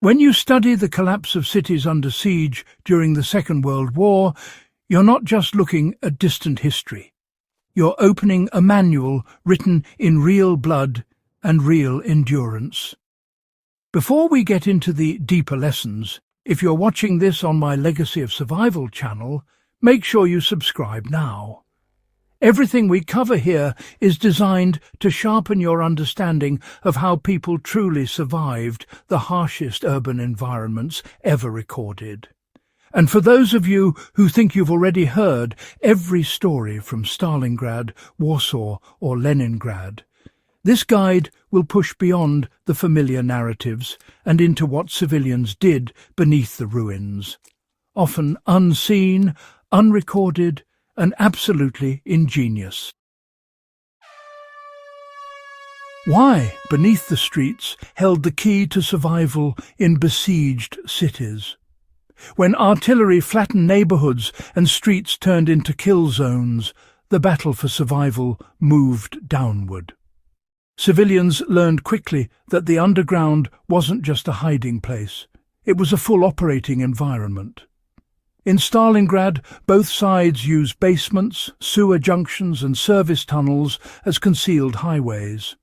When you study the collapse of cities under siege during the Second World War, you're not just looking at distant history. You're opening a manual written in real blood and real endurance. Before we get into the deeper lessons, if you're watching this on my Legacy of Survival channel, make sure you subscribe now. Everything we cover here is designed to sharpen your understanding of how people truly survived the harshest urban environments ever recorded. And for those of you who think you've already heard every story from Stalingrad, Warsaw or Leningrad, this guide will push beyond the familiar narratives and into what civilians did beneath the ruins, often unseen, unrecorded, and absolutely ingenious. Why, beneath the streets, held the key to survival in besieged cities? When artillery flattened neighborhoods and streets turned into kill zones, the battle for survival moved downward. Civilians learned quickly that the underground wasn't just a hiding place. It was a full operating environment. In Stalingrad, both sides used basements, sewer junctions and service tunnels as concealed highways.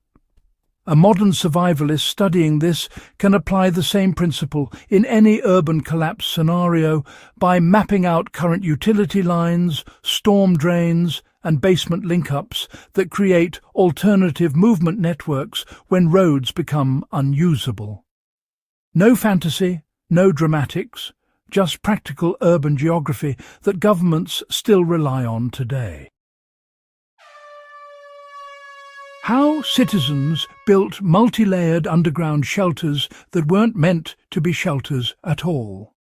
A modern survivalist studying this can apply the same principle in any urban collapse scenario by mapping out current utility lines, storm drains and basement link-ups that create alternative movement networks when roads become unusable. No fantasy, no dramatics, just practical urban geography that governments still rely on today. How citizens built multi-layered underground shelters that weren't meant to be shelters at all.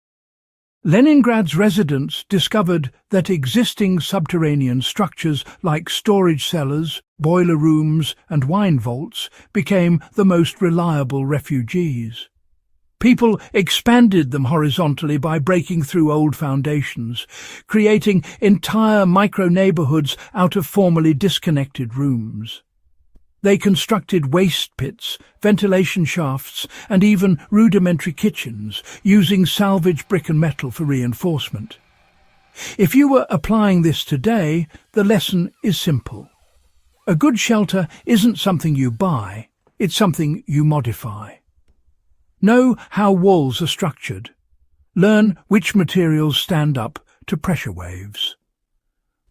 Leningrad's residents discovered that existing subterranean structures like storage cellars, boiler rooms and wine vaults became the most reliable refugees. People expanded them horizontally by breaking through old foundations, creating entire micro-neighborhoods out of formerly disconnected rooms. They constructed waste pits, ventilation shafts, and even rudimentary kitchens, using salvaged brick and metal for reinforcement. If you were applying this today, the lesson is simple. A good shelter isn't something you buy, it's something you modify. Know how walls are structured. Learn which materials stand up to pressure waves.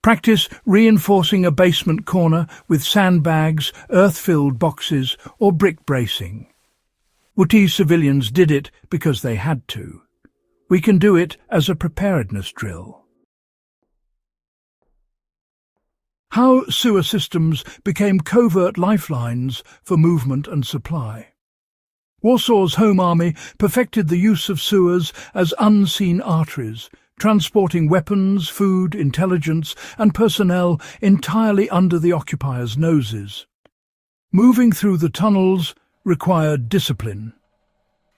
Practice reinforcing a basement corner with sandbags, earth-filled boxes, or brick bracing. WWII civilians did it because they had to. We can do it as a preparedness drill. How sewer systems became covert lifelines for movement and supply. Warsaw's Home Army perfected the use of sewers as unseen arteries, transporting weapons, food, intelligence and personnel entirely under the occupiers' noses. Moving through the tunnels required discipline.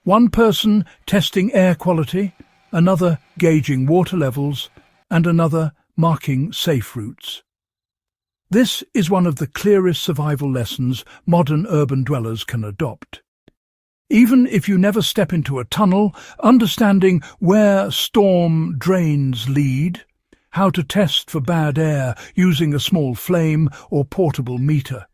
One person testing air quality, another gauging water levels, and another marking safe routes. This is one of the clearest survival lessons modern urban dwellers can adopt. Even if you never step into a tunnel, understanding where storm drains lead, how to test for bad air using a small flame or portable meter,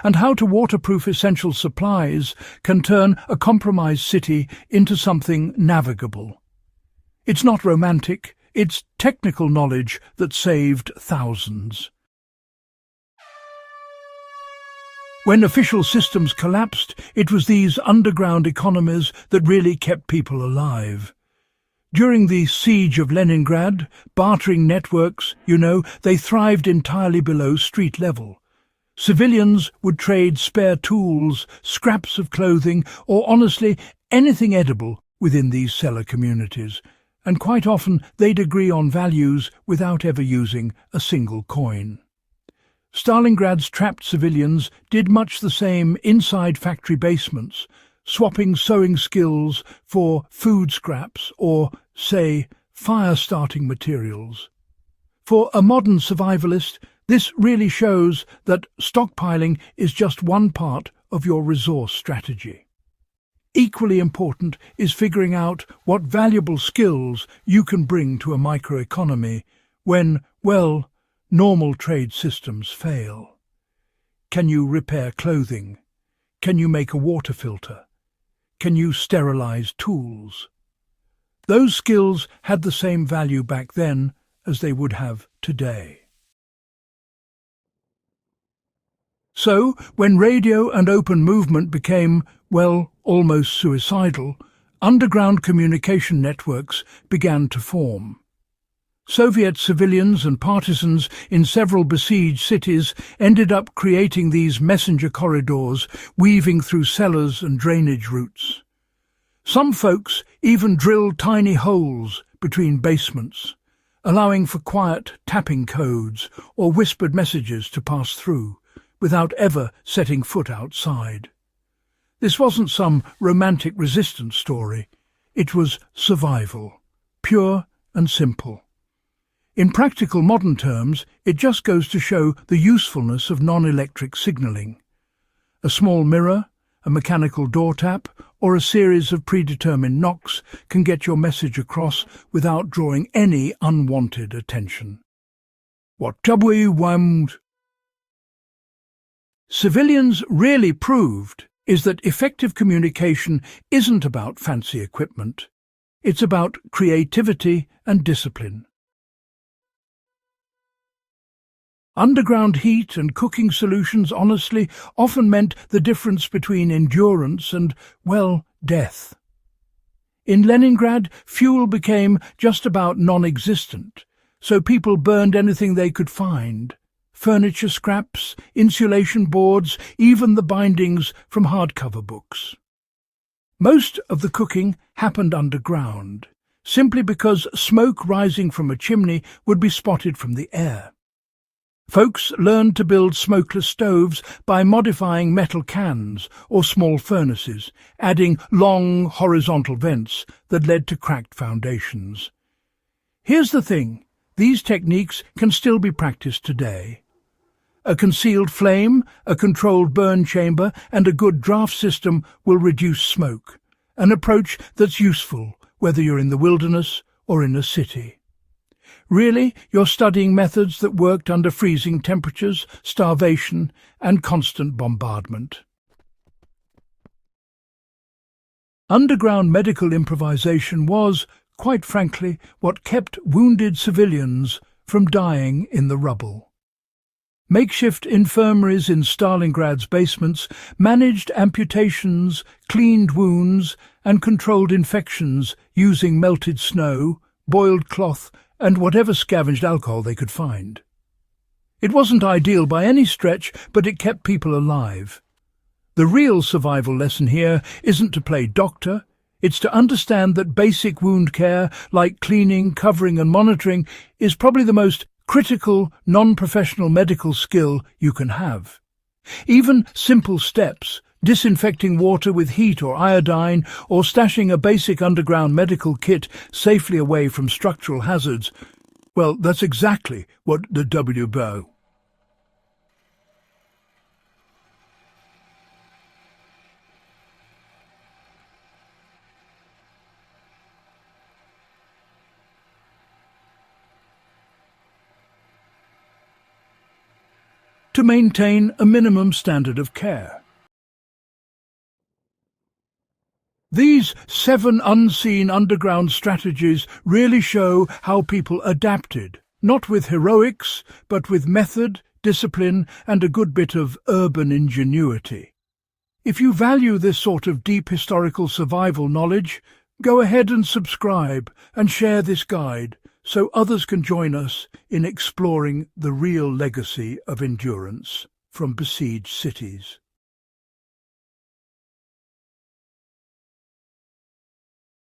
and how to waterproof essential supplies can turn a compromised city into something navigable. It's not romantic, it's technical knowledge that saved thousands. When official systems collapsed, it was these underground economies that really kept people alive. During the siege of Leningrad, bartering networks, they thrived entirely below street level. Civilians would trade spare tools, scraps of clothing, or honestly, anything edible within these cellar communities, and quite often they'd agree on values without ever using a single coin. Stalingrad's trapped civilians did much the same inside factory basements, swapping sewing skills for food scraps or, say, fire-starting materials. For a modern survivalist, this really shows that stockpiling is just one part of your resource strategy. Equally important is figuring out what valuable skills you can bring to a microeconomy when, well, normal trade systems fail. Can you repair clothing? Can you make a water filter? Can you sterilize tools? Those skills had the same value back then as they would have today. So, when radio and open movement became, well, almost suicidal, underground communication networks began to form. Soviet civilians and partisans in several besieged cities ended up creating these messenger corridors, weaving through cellars and drainage routes. Some folks even drilled tiny holes between basements, allowing for quiet tapping codes or whispered messages to pass through, without ever setting foot outside. This wasn't some romantic resistance story. It was survival, pure and simple. In practical modern terms, it just goes to show the usefulness of non-electric signalling. A small mirror, a mechanical door tap, or a series of predetermined knocks can get your message across without drawing any unwanted attention. What WWII civilians really proved is that effective communication isn't about fancy equipment. It's about creativity and discipline. Underground heat and cooking solutions honestly often meant the difference between endurance and, well, death. In Leningrad, fuel became just about non-existent, so people burned anything they could find. Furniture scraps, insulation boards, even the bindings from hardcover books. Most of the cooking happened underground, simply because smoke rising from a chimney would be spotted from the air. Folks learned to build smokeless stoves by modifying metal cans or small furnaces, adding long horizontal vents that led to cracked foundations. Here's the thing, these techniques can still be practiced today. A concealed flame, a controlled burn chamber, and a good draft system will reduce smoke, an approach that's useful whether you're in the wilderness or in a city. Really, you're studying methods that worked under freezing temperatures, starvation, and constant bombardment. Underground medical improvisation was, quite frankly, what kept wounded civilians from dying in the rubble. Makeshift infirmaries in Stalingrad's basements managed amputations, cleaned wounds, and controlled infections using melted snow, boiled cloth, and whatever scavenged alcohol they could find. It wasn't ideal by any stretch, but it kept people alive. The real survival lesson here isn't to play doctor, it's to understand that basic wound care, like cleaning, covering and monitoring, is probably the most critical, non-professional medical skill you can have. Even simple steps, disinfecting water with heat or iodine, or stashing a basic underground medical kit safely away from structural hazards, well, that's exactly what the WWII. To maintain a minimum standard of care. These 7 unseen underground strategies really show how people adapted, not with heroics, but with method, discipline, and a good bit of urban ingenuity. If you value this sort of deep historical survival knowledge, go ahead and subscribe and share this guide so others can join us in exploring the real legacy of endurance from besieged cities.